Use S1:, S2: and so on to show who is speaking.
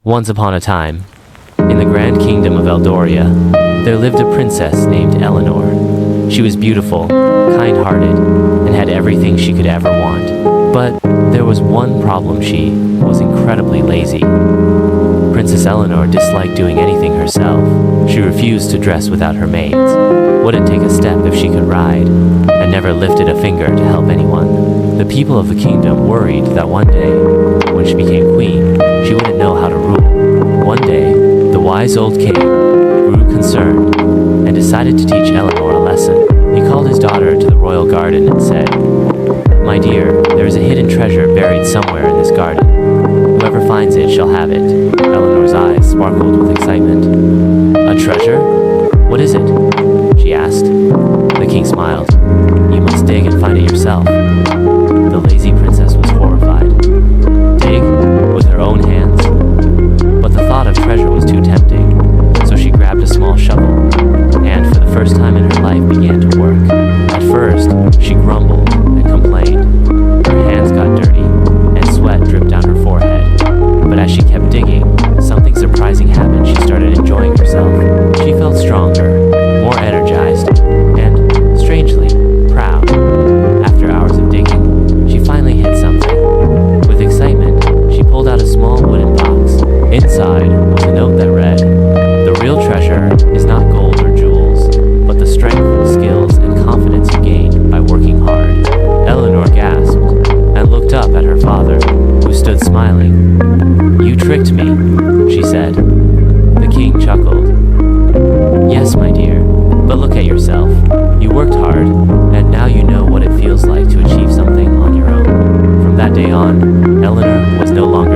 S1: Once upon a time, in the grand kingdom of Eldorea, there lived a princess named Eleanor. She was beautiful, kind-hearted, and had everything she could ever want. But there was one problem: she was incredibly lazy. Princess Eleanor disliked doing anything herself. She refused to dress without her maids, wouldn't take a step if she could ride, and never lifted a finger to help anyone. The people of the kingdom worried that one day, when she became queen, she wouldn't know how to rule. One day, the wise old king grew concerned and decided to teach Eleanor a lesson. He called his daughter to the royal garden and said, "My dear, there is a hidden treasure buried somewhere in this garden. Whoever finds it shall have it." Eleanor's eyes sparkled with excitement. "A treasure? What is it?" she asked. The king smiled. "You must dig and find it yourself." The lazy princess was horrified. Dig? With her own hands? But the thought of treasure was too tempting, so she grabbed a small shovel, and for the first time in her life began to work. At first, she grumbled and complained. Her hands got dirty, and sweat dripped down her forehead. But as she kept digging, something surprising happened. She started enjoying herself. She felt stronger, more energized, and, strangely, proud. After hours of digging, she finally hit something. With excitement, she pulled out a small wooden box. Inside was a note that read, "The real treasure is not gold or jewels, but the strength, skills, and confidence you gain by working hard." Eleanor gasped and looked up at her father, who stood smiling. "You tricked me," she said. The king chuckled. "Yes, my dear, but look at yourself. You worked hard, and now you know what it feels like to achieve something on your own." From that day on, Eleanor was no longer